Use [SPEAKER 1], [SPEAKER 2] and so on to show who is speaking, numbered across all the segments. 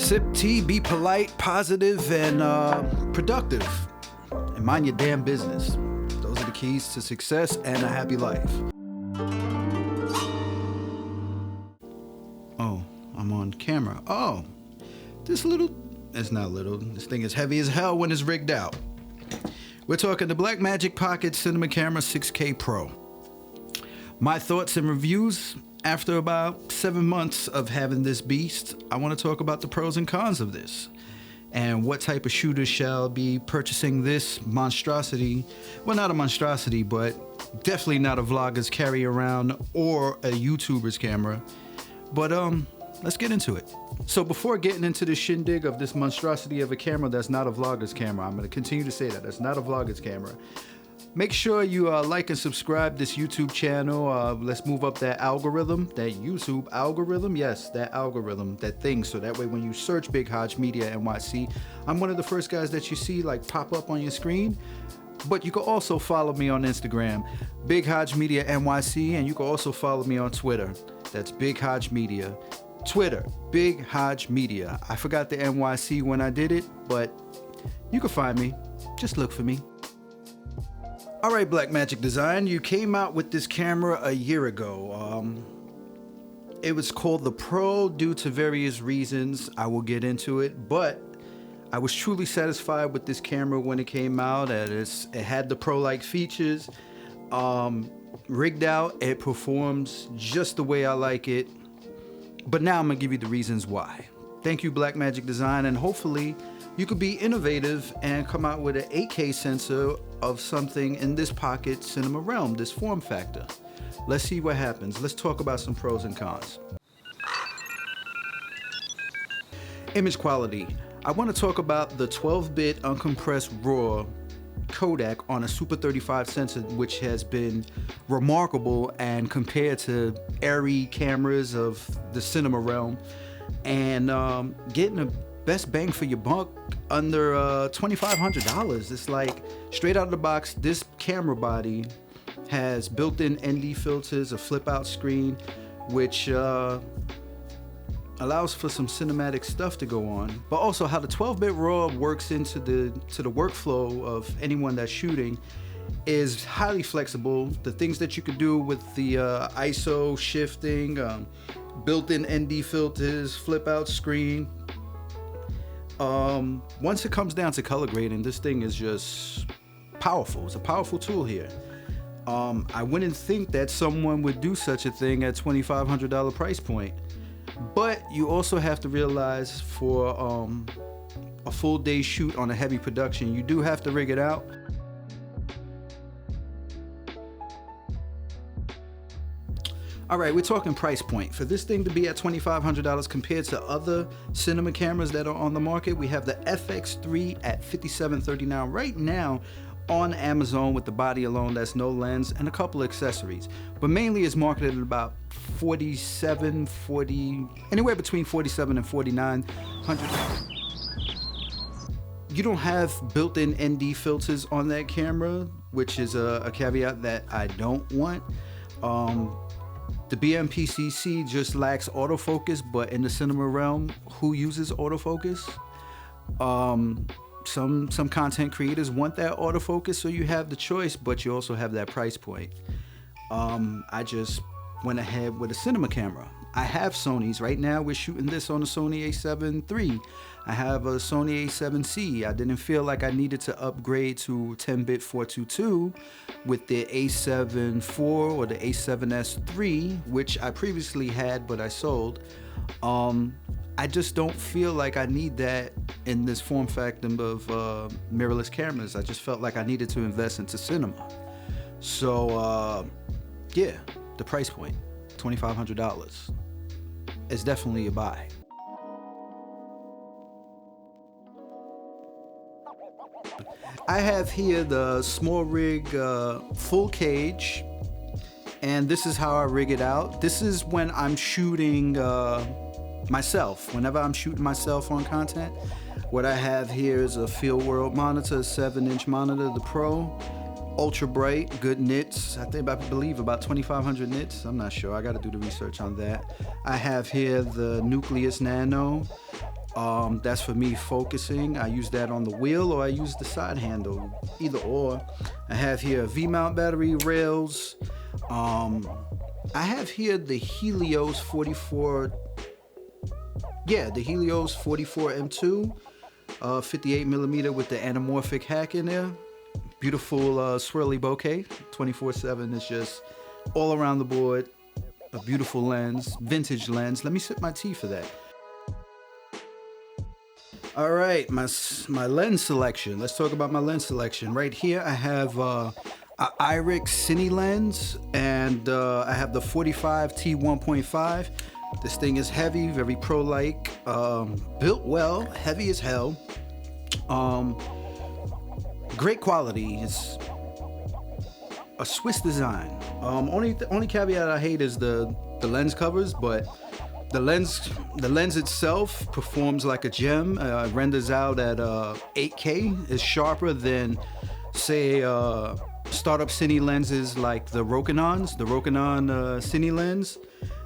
[SPEAKER 1] Sip tea, be polite, positive, and productive. And mind your damn business. Those are the keys to success and a happy life. Oh, I'm on camera. Oh, it's not little. This thing is heavy as hell when it's rigged out. We're talking the Blackmagic Pocket Cinema Camera 6K Pro. My thoughts and reviews after about 7 months of having this beast. I want to talk about the pros and cons of this and what type of shooters shall be purchasing this monstrosity. Well, not a monstrosity, but definitely not a vlogger's carry around or a YouTuber's camera. But let's get into it. So before getting into the shindig of this monstrosity of a camera that's not a vlogger's camera, I'm going to continue to say that that's not a vlogger's camera. Make sure you like and subscribe this YouTube channel. Let's move up that algorithm, that YouTube algorithm. Yes, that algorithm, that thing. So that way when you search Big Hodge Media NYC, I'm one of the first guys that you see like pop up on your screen. But you can also follow me on Instagram, Big Hodge Media NYC, and you can also follow me on Twitter. That's Big Hodge Media. Twitter, Big Hodge Media. I forgot the NYC when I did it, but you can find me. Just look for me. All right, Blackmagic Design, you came out with this camera a year ago. It was called the Pro due to various reasons. I will get into it, but I was truly satisfied with this camera when it came out. It had the Pro-like features. Rigged out, it performs just the way I like it. But now I'm gonna give you the reasons why. Thank you, Blackmagic Design, and hopefully you could be innovative and come out with an 8K sensor of something in this pocket cinema realm, this form factor. Let's see what happens. Let's talk about some pros and cons. Image quality. I want to talk about the 12-bit uncompressed RAW Kodak on a Super 35 sensor, which has been remarkable and compared to airy cameras of the cinema realm, and getting a best bang for your buck under $2,500. It's like straight out of the box. This camera body has built-in ND filters, a flip-out screen, which allows for some cinematic stuff to go on, but also how the 12-bit RAW works into the workflow of anyone that's shooting is highly flexible. The things that you could do with the ISO shifting, built-in ND filters, flip-out screen. Once it comes down to color grading, this thing is just powerful. It's a powerful tool here. I wouldn't think that someone would do such a thing at $2,500 price point. But you also have to realize for a full day shoot on a heavy production, you do have to rig it out. All right, we're talking price point. For this thing to be at $2,500 compared to other cinema cameras that are on the market, we have the FX3 at $5,739 right now on Amazon with the body alone. That's no lens and a couple of accessories, but mainly is marketed at about anywhere between $4,700 and $4,900. You don't have built-in ND filters on that camera, which is a caveat that I don't want. The BMPCC just lacks autofocus, but in the cinema realm, who uses autofocus? Some content creators want that autofocus, so you have the choice, but you also have that price point. I just went ahead with a cinema camera. I have Sony's. Right now we're shooting this on a Sony a7 III. I have a Sony a7C. I didn't feel like I needed to upgrade to 10-bit 422 with the a7 IV or the a7S III, which I previously had but I sold. I just don't feel like I need that in this form factor of mirrorless cameras. I just felt like I needed to invest into cinema. So yeah, the price point, $2,500. It's definitely a buy. I have here the SmallRig full cage, and this is how I rig it out. This is when I'm shooting myself. Whenever I'm shooting myself on content, what I have here is a Field World monitor, a 7-inch monitor, the Pro. Ultra bright, good nits. I believe about 2,500 nits. I'm not sure. I got to do the research on that. I have here the Nucleus Nano. That's for me focusing. I use that on the wheel or I use the side handle, either or. I have here a V-mount battery, rails. I have here the Helios 44. Yeah, the Helios 44 M2, 58 millimeter with the anamorphic hack in there. Beautiful swirly bokeh, 24/7. It's just all around the board. A beautiful lens, vintage lens. Let me sip my tea for that. All right, my lens selection. Let's talk about my lens selection. Right here, I have a IRIX Cine lens, and I have the 45 T1.5. This thing is heavy, very pro-like, built well, heavy as hell. Great quality. It's a Swiss design. Only caveat I hate is the lens covers, but the lens itself performs like a gem. Renders out at 8K. Is sharper than, say, startup Cine lenses like the Rokinon Cine lens.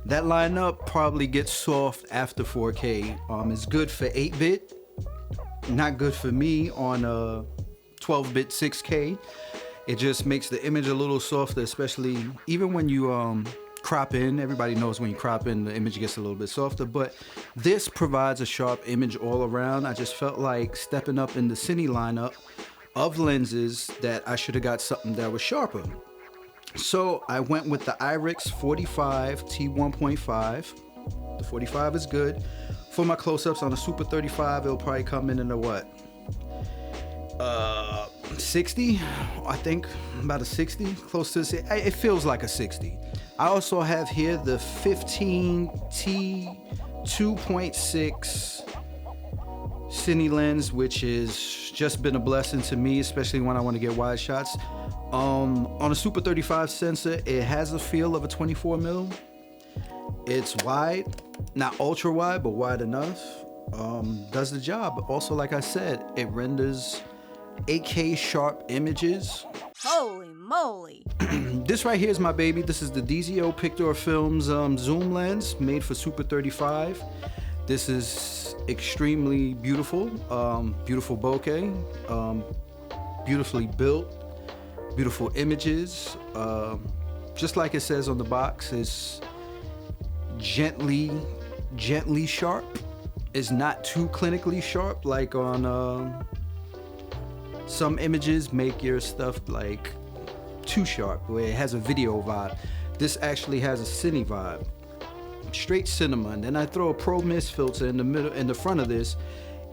[SPEAKER 1] That lineup probably gets soft after 4K. It's good for 8-bit, not good for me on 12-bit 6K. It just makes the image a little softer, especially even when you crop in. Everybody knows when you crop in, the image gets a little bit softer, but this provides a sharp image all around. I just felt like stepping up in the Cine lineup of lenses that I should have got something that was sharper. So I went with the IRIX 45 T1.5. The 45 is good. For my close-ups on a Super 35, it'll probably come in a what? 60, I think, about a 60, close to it feels like a 60. I also have here the 15 T2.6 Cine lens, which has just been a blessing to me, especially when I want to get wide shots. On a Super 35 sensor, it has a feel of a 24 mil. It's wide, not ultra wide, but wide enough. Does the job. Also, like I said, it renders 8K sharp images.
[SPEAKER 2] Holy moly!
[SPEAKER 1] This right here is my baby. This is the DZO Pictor Films zoom lens made for Super 35. This is extremely beautiful. Beautiful bokeh. Beautifully built. Beautiful images. Just like it says on the box, it's gently sharp. It's not too clinically sharp like on some images make your stuff like too sharp, where it has a video vibe. This actually has a cine vibe, straight cinema. And then I throw a Pro Mist filter in the middle, in the front of this,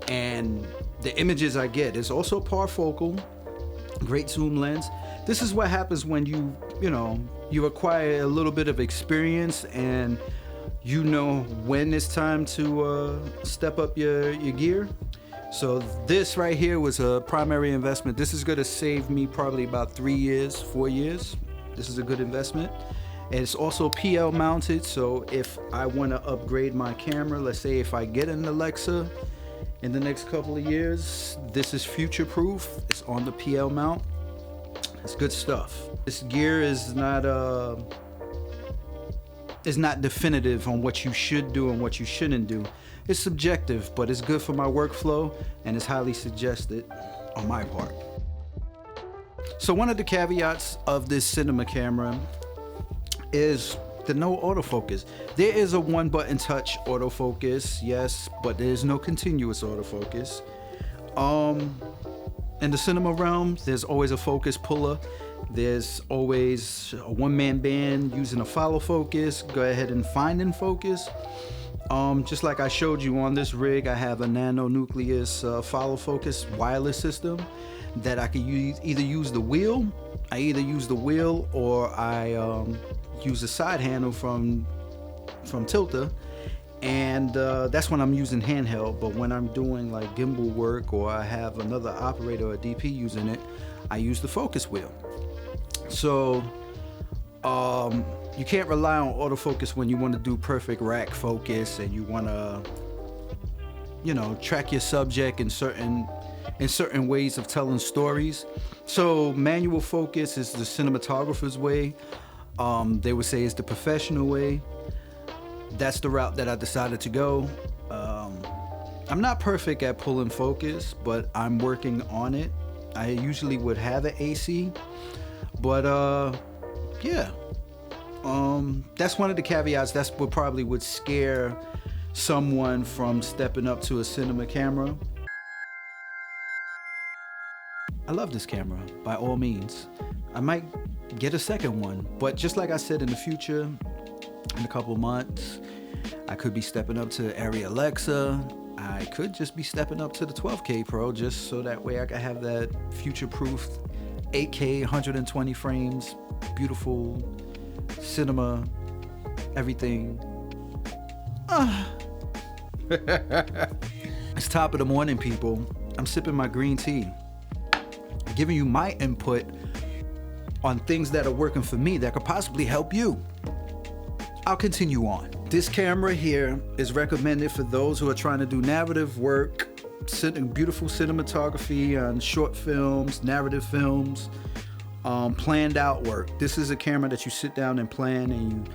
[SPEAKER 1] and the images I get is also parfocal, great zoom lens. This is what happens when you acquire a little bit of experience and you know when it's time to step up your gear. So this right here was a primary investment. This is going to save me probably about 3 years, 4 years. This is a good investment. And it's also PL mounted, so if I want to upgrade my camera, let's say if I get an Alexa in the next couple of years, this is future proof. It's on the PL mount. It's good stuff. This gear is not definitive on what you should do and what you shouldn't do. It's subjective, but it's good for my workflow and it's highly suggested on my part. So one of the caveats of this cinema camera is the no autofocus. There is a one button touch autofocus, yes, but there is no continuous autofocus. In the cinema realm, there's always a focus puller. There's always a one-man band using a follow focus. Go ahead and find in focus. Just like I showed you on this rig, I have a nano nucleus follow focus wireless system that I can either use the wheel. I either use the wheel or I use the side handle from Tilta, and that's when I'm using handheld. But when I'm doing like gimbal work or I have another operator or DP using it, I use the focus wheel. So you can't rely on autofocus when you want to do perfect rack focus and you want to, track your subject in certain ways of telling stories. So manual focus is the cinematographer's way. They would say it's the professional way. That's the route that I decided to go. I'm not perfect at pulling focus, but I'm working on it. I usually would have an AC, but yeah. That's one of the caveats. That's what probably would scare someone from stepping up to a cinema camera. I love this camera, by all means. I might get a second one, but just like I said, in the future, in a couple months, I could be stepping up to Arri Alexa. I could just be stepping up to the 12K Pro, just so that way I could have that future-proof 8K, 120 frames, beautiful cinema, everything. It's top of the morning, people. I'm sipping my green tea, giving you my input on things that are working for me that could possibly help you. I'll continue on. This camera here is recommended for those who are trying to do narrative work, beautiful cinematography on short films, narrative films, planned out work. This is a camera that you sit down and plan, and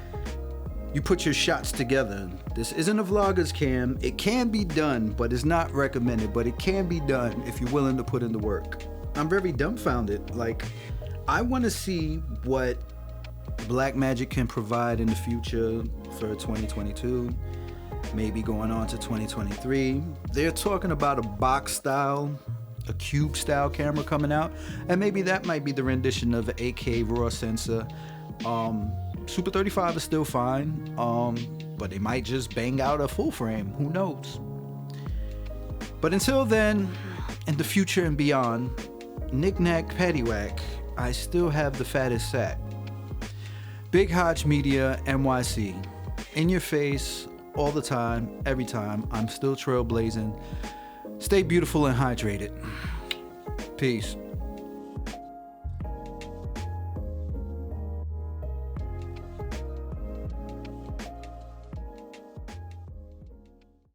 [SPEAKER 1] you put your shots together. This isn't a vlogger's cam. It can be done, but it's not recommended, but it can be done if you're willing to put in the work. I'm very dumbfounded. Like, I want to see what Blackmagic can provide in the future for 2022, maybe going on to 2023. They're talking about a box style, a cube style camera coming out, and maybe that might be the rendition of an 8K RAW sensor. Super 35 is still fine, but they might just bang out a full frame, who knows. But until then, in the future and beyond, knick-knack paddywhack, I still have the fattest sack. Big Hodge Media NYC, in your face, all the time, every time. I'm still trailblazing. Stay beautiful and hydrated. Peace.